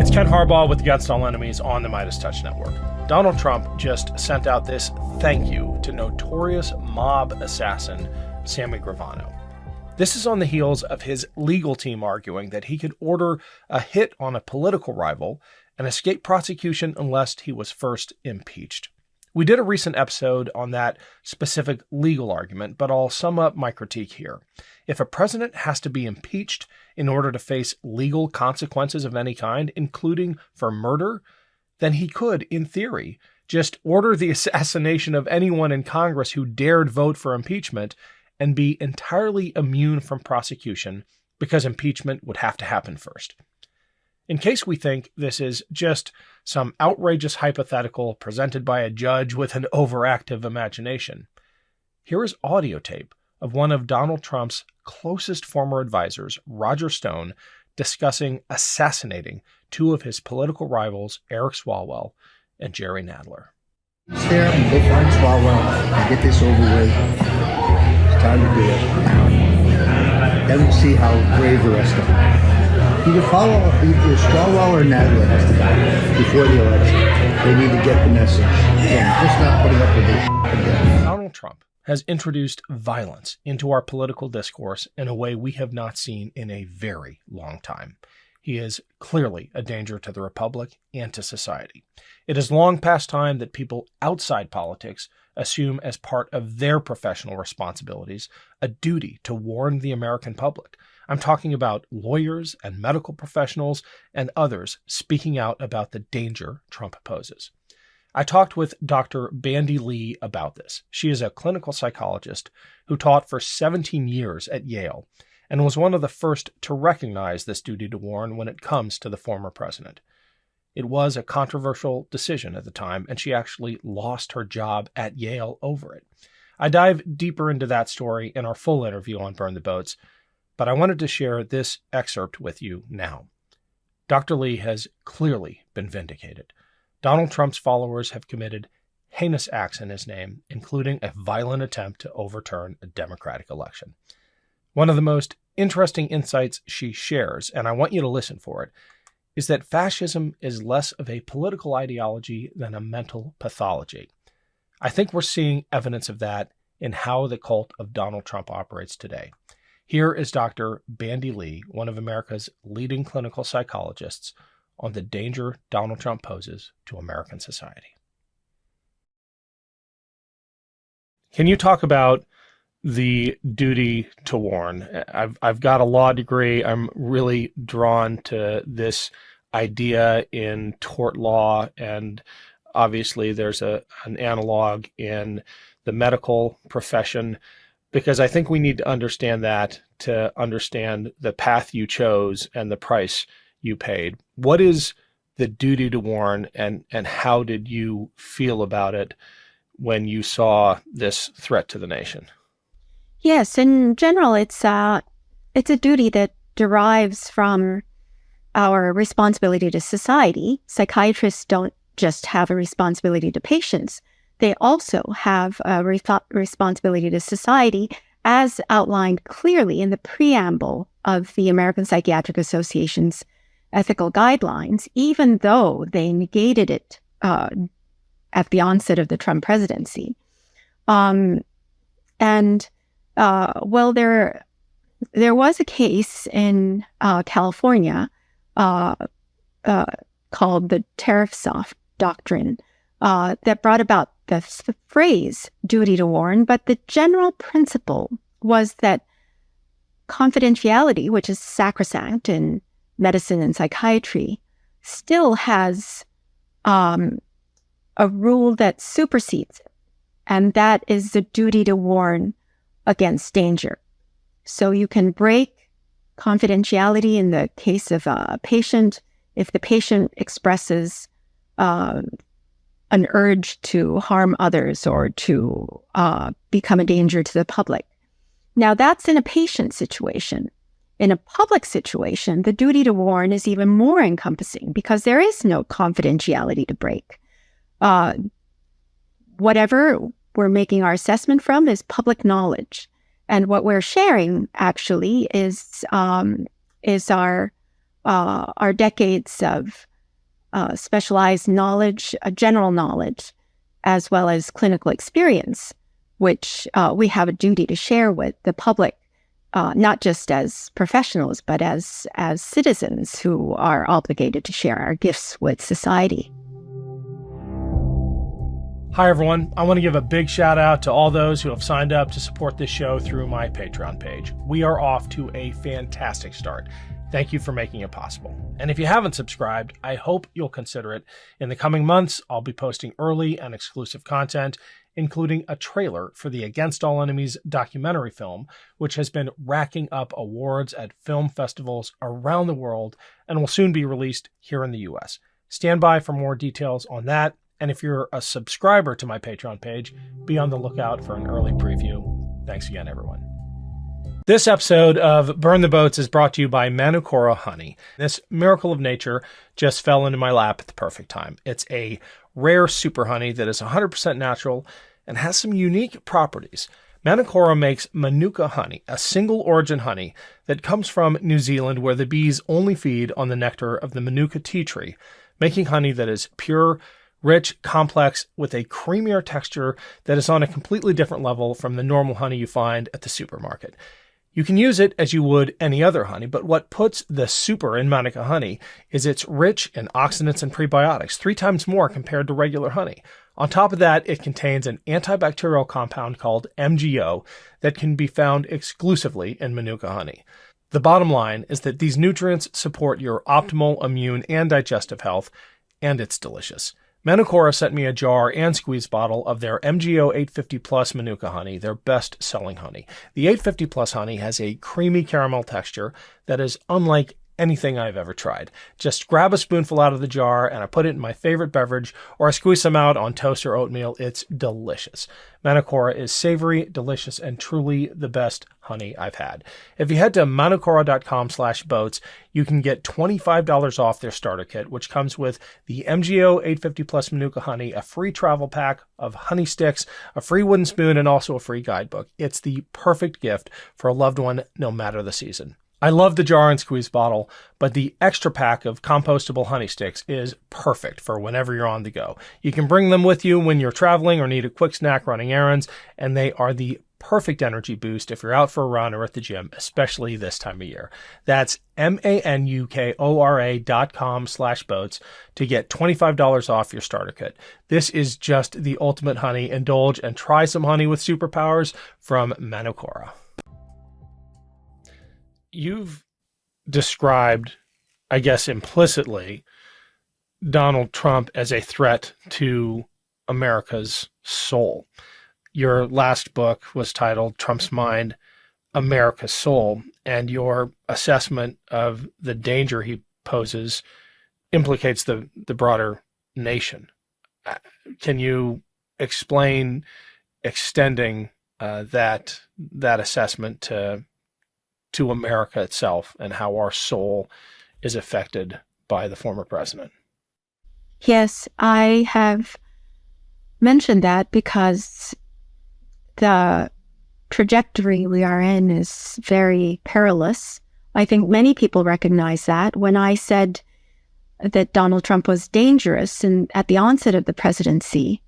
It's Ken Harbaugh with Against All Enemies on the MeidasTouch Network. Donald Trump just sent out this thank you to notorious mob assassin Sammy Gravano. This is on the heels of his legal team arguing that he could order a hit on a political rival and escape prosecution unless he was first impeached. We did a recent episode on that specific legal argument, but I'll sum up my critique here. If a president has to be impeached in order to face legal consequences of any kind, including for murder, then he could, in theory, just order the assassination of anyone in Congress who dared vote for impeachment and be entirely immune from prosecution because impeachment would have to happen first. In case we think this is just some outrageous hypothetical presented by a judge with an overactive imagination, here is audio tape of one of Donald Trump's closest former advisors, Roger Stone, discussing assassinating two of his political rivals, Eric Swalwell and Jerry Nadler. There and go find Swalwell and get this over with. It's time to do it now. Then we'll see how brave the rest of them. Either Swalwell or Nadler has to die before the election. They need to get the message. Again, just not putting up with this again. Donald Trump has introduced violence into our political discourse in a way we have not seen in a very long time. He is clearly a danger to the republic and to society. It is long past time that people outside politics assume as part of their professional responsibilities a duty to warn the American public. I'm talking about lawyers and medical professionals and others speaking out about the danger Trump poses. I talked with Dr. Bandy Lee about this. She is a clinical psychologist who taught for 17 years at Yale and was one of the first to recognize this duty to warn when it comes to the former president. It was a controversial decision at the time, and she actually lost her job at Yale over it. I dive deeper into that story in our full interview on Burn the Boats, but I wanted to share this excerpt with you now. Dr. Lee has clearly been vindicated. Donald Trump's followers have committed heinous acts in his name, including a violent attempt to overturn a democratic election. One of the most interesting insights she shares, and I want you to listen for it, is that fascism is less of a political ideology than a mental pathology. I think we're seeing evidence of that in how the cult of Donald Trump operates today. Here is Dr. Bandy Lee, one of America's leading clinical psychologists, on the danger Donald Trump poses to American society. Can you talk about the duty to warn? I've got a law degree. I'm really drawn to this idea in tort law, and obviously there's an analog in the medical profession, because I think we need to understand that to understand the path you chose and the price you paid. What is the duty to warn, and how did you feel about it when you saw this threat to the nation? Yes, in general, it's a duty that derives from our responsibility to society. Psychiatrists don't just have a responsibility to patients. They also have a responsibility to society, as outlined clearly in the preamble of the American Psychiatric Association's ethical guidelines, even though they negated it at the onset of the Trump presidency. Well, there was a case in California called the Tariff-Soft Doctrine that brought about the phrase duty to warn, but the general principle was that confidentiality, which is sacrosanct in medicine and psychiatry, still has a rule that supersedes it, and that is the duty to warn against danger. So you can break confidentiality in the case of a patient if the patient expresses an urge to harm others or to become a danger to the public. Now, that's in a patient situation. In a public situation, the duty to warn is even more encompassing because there is no confidentiality to break. Whatever we're making our assessment from is public knowledge. And what we're sharing actually is our decades of specialized knowledge, general knowledge, as well as clinical experience, which we have a duty to share with the public, not just as professionals, but as citizens who are obligated to share our gifts with society. Hi, everyone. I want to give a big shout out to all those who have signed up to support this show through my Patreon page. We are off to a fantastic start. Thank you for making it possible. And if you haven't subscribed, I hope you'll consider it. In the coming months, I'll be posting early and exclusive content, including a trailer for the Against All Enemies documentary film, which has been racking up awards at film festivals around the world and will soon be released here in the US. Stand by for more details on that. And if you're a subscriber to my Patreon page, be on the lookout for an early preview. Thanks again, everyone. This episode of Burn the Boats is brought to you by Manukora Honey. This miracle of nature just fell into my lap at the perfect time. It's a rare super honey that is 100% natural and has some unique properties. Manukora makes Manuka honey, a single origin honey that comes from New Zealand, where the bees only feed on the nectar of the Manuka tea tree, making honey that is pure, rich, complex, with a creamier texture that is on a completely different level from the normal honey you find at the supermarket. You can use it as you would any other honey, but what puts the super in Manuka honey is it's rich in oxidants and prebiotics, 3 times more compared to regular honey. On top of that, it contains an antibacterial compound called MGO that can be found exclusively in Manuka honey. The bottom line is that these nutrients support your optimal immune and digestive health, and it's delicious. Manukora sent me a jar and squeeze bottle of their MGO 850 Plus Manuka honey, their best-selling honey. The 850 Plus honey has a creamy caramel texture that is unlike anything I've ever tried. Just grab a spoonful out of the jar and I put it in my favorite beverage, or I squeeze some out on toast or oatmeal. It's delicious. Manukora is savory, delicious, and truly the best honey I've had. If you head to manukora.com/boats, you can get $25 off their starter kit, which comes with the MGO 850 Plus Manuka honey, a free travel pack of honey sticks, a free wooden spoon, and also a free guidebook. It's the perfect gift for a loved one, no matter the season. I love the jar and squeeze bottle, but the extra pack of compostable honey sticks is perfect for whenever you're on the go. You can bring them with you when you're traveling or need a quick snack running errands, and they are the perfect energy boost if you're out for a run or at the gym, especially this time of year. That's manukora.com/boats to get $25 off your starter kit. This is just the ultimate honey. Indulge and try some honey with superpowers from Manukora. You've described, I guess implicitly, Donald Trump as a threat to America's soul. Your last book was titled Trump's Mind, America's Soul, and your assessment of the danger he poses implicates the broader nation. Can you explain extending that assessment to America itself and how our soul is affected by the former president? Yes, I have mentioned that because the trajectory we are in is very perilous. I think many people recognize that. When I said that Donald Trump was dangerous and at the onset of the presidency,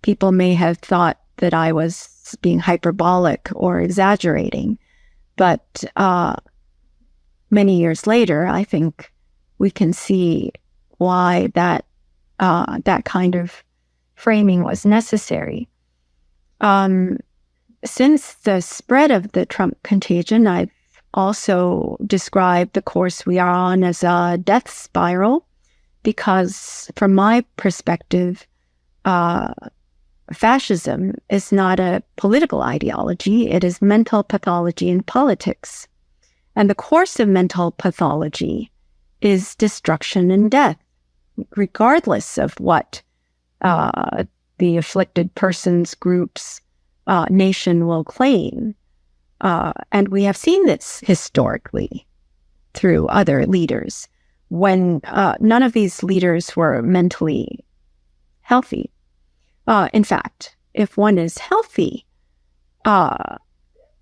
people may have thought that I was being hyperbolic or exaggerating. But many years later, I think we can see why that kind of framing was necessary. Since the spread of the Trump contagion, I've also described the course we are on as a death spiral, because from my perspective, fascism is not a political ideology. It is mental pathology in politics. And the course of mental pathology is destruction and death, regardless of what the afflicted person's group's nation will claim. And we have seen this historically through other leaders, when none of these leaders were mentally healthy. In fact, if one is healthy,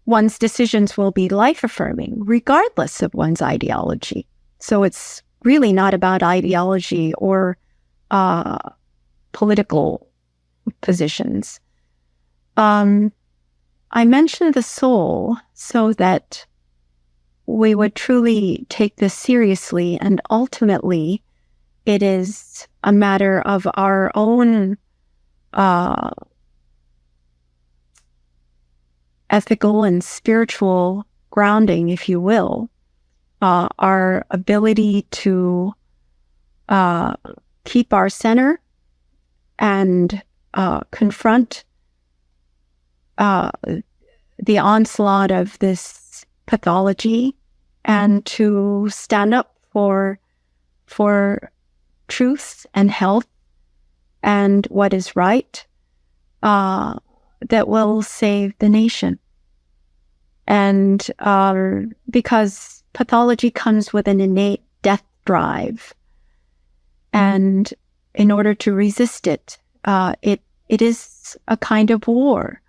one's decisions will be life-affirming, regardless of one's ideology. So it's really not about ideology or political positions. I mentioned the soul so that we would truly take this seriously, and ultimately it is a matter of our own ethical and spiritual grounding, if you will, our ability to keep our center and confront the onslaught of this pathology, and to stand up for truth and health and what is right, that will save the nation. And because pathology comes with an innate death drive, and in order to resist it, it is a kind of war.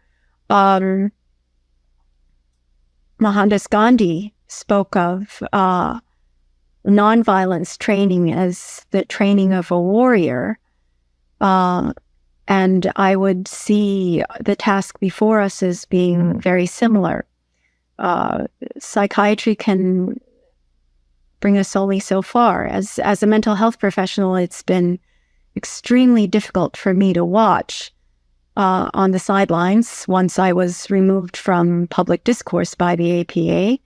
Mohandas Gandhi spoke of nonviolence training as the training of a warrior, and I would see the task before us as being very similar. Psychiatry can bring us only so far. As a mental health professional, it's been extremely difficult for me to watch on the sidelines once I was removed from public discourse by the APA.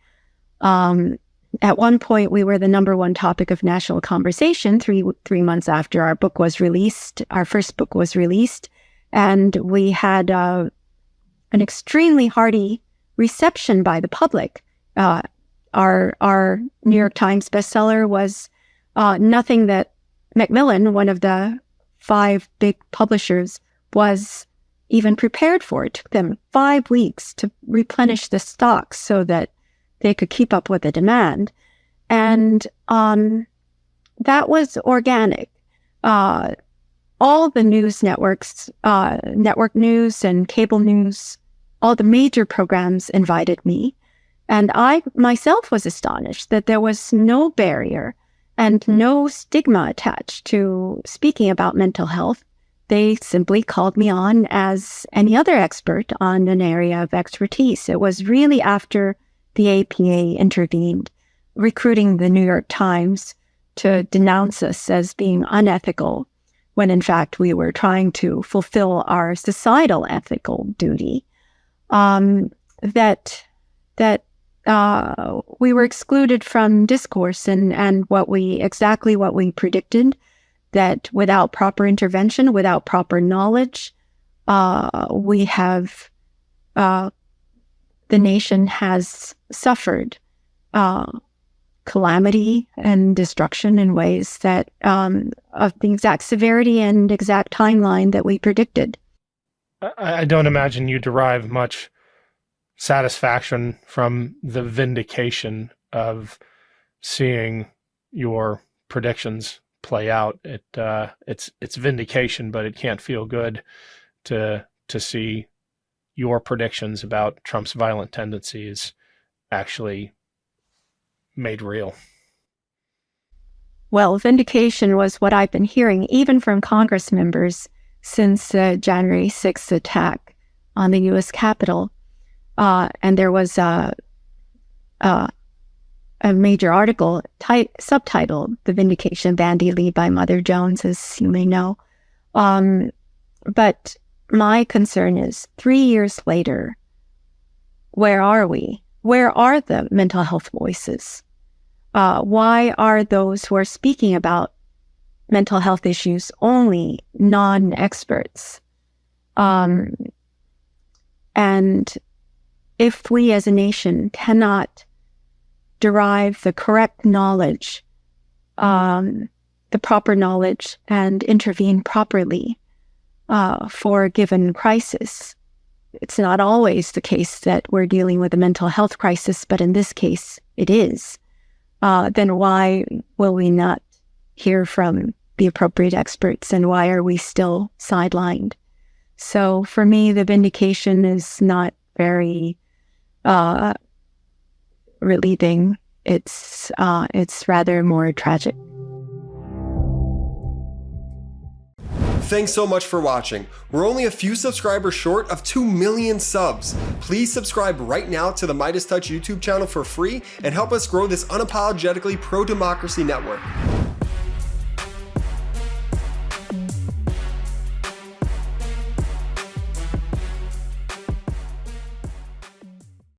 At one point, we were the number one topic of national conversation three months after our book was released. Our first book was released, and we had an extremely hearty reception by the public. Our New York Times bestseller was nothing that Macmillan, one of the 5 big publishers, was even prepared for. It took them 5 weeks to replenish the stocks so that they could keep up with the demand. And that was organic. All the news networks, network news and cable news, all the major programs invited me. And I myself was astonished that there was no barrier and no stigma attached to speaking about mental health. They simply called me on as any other expert on an area of expertise. It was really after the APA intervened, recruiting the New York Times to denounce us as being unethical, when in fact we were trying to fulfill our societal ethical duty, that we were excluded from discourse, and what we predicted, that without proper intervention, without proper knowledge, the nation has suffered calamity and destruction in ways that of the exact severity and exact timeline that we predicted. I don't imagine you derive much satisfaction from the vindication of seeing your predictions play out. It's vindication, but it can't feel good to see your predictions about Trump's violent tendencies actually made real. Well, vindication was what I've been hearing even from Congress members since the January 6th attack on the U.S. Capitol. And there was a major article subtitled "The Vindication of Bandy Lee" by Mother Jones, as you may know. But my concern is 3 years later, where are we? Where are the mental health voices? Why are those who are speaking about mental health issues only non-experts? And if we as a nation cannot derive the correct knowledge, the proper knowledge, and intervene properly for a given crisis, it's not always the case that we're dealing with a mental health crisis, but in this case it is, then why will we not hear from the appropriate experts, and why are we still sidelined? So for me, the vindication is not very relieving. It's rather more tragic. Thanks so much for watching. We're only a few subscribers short of 2 million subs. Please subscribe right now to the MeidasTouch YouTube channel for free and help us grow this unapologetically pro-democracy network.